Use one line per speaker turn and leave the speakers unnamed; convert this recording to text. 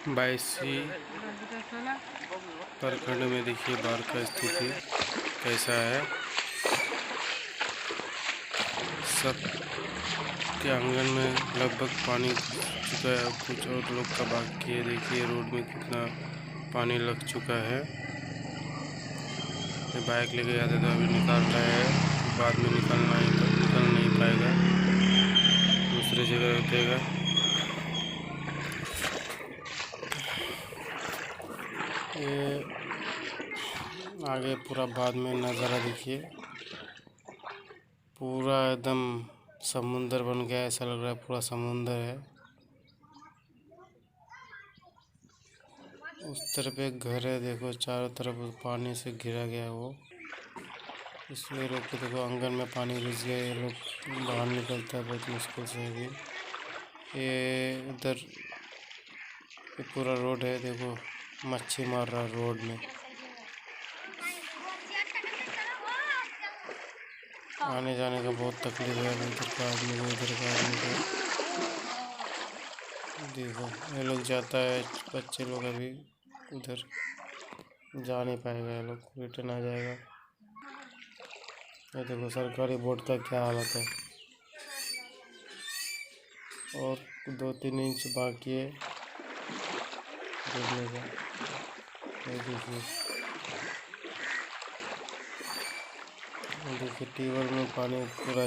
बायसी प्रखंड में देखिए बाढ़ का स्थिति कैसा है। सब के आंगन में लगभग पानी घुस चुका है, कुछ और लोग का बाकी है। देखिए रोड में कितना पानी लग चुका है। ये बाइक लेके आते तो अभी निकाल रहे हैं, बाद में निकल नहीं पाएगा, दूसरी जगह रुकेगा। ये आगे पूरा बाद में नज़ारा देखिए, पूरा एकदम समुंदर बन गया, ऐसा लग रहा है पूरा समुंदर है। उस तरफ एक घर है, देखो चारों तरफ पानी से घिरा गया वो। इसमें लोग को देखो आंगन में पानी घुस गया, ये लोग बाहर निकलता है बहुत मुश्किल से। अभी ये उधर ये पूरा रोड है, देखो मच्छी मार रहा है रोड में। आने जाने का बहुत तकलीफ है, उधर का आदमी को इधर का आदमी को। देखो ये लोग जाता है, बच्चे लोग अभी उधर जा नहीं पाएगा, ये लोग रिटर्न आ जाएगा। ये देखो सरकारी बोर्ड का क्या हालत है, और 2-3 इंच बाकी है डूबने का। ये देखिए ट्यूबवेल में पानी पूरा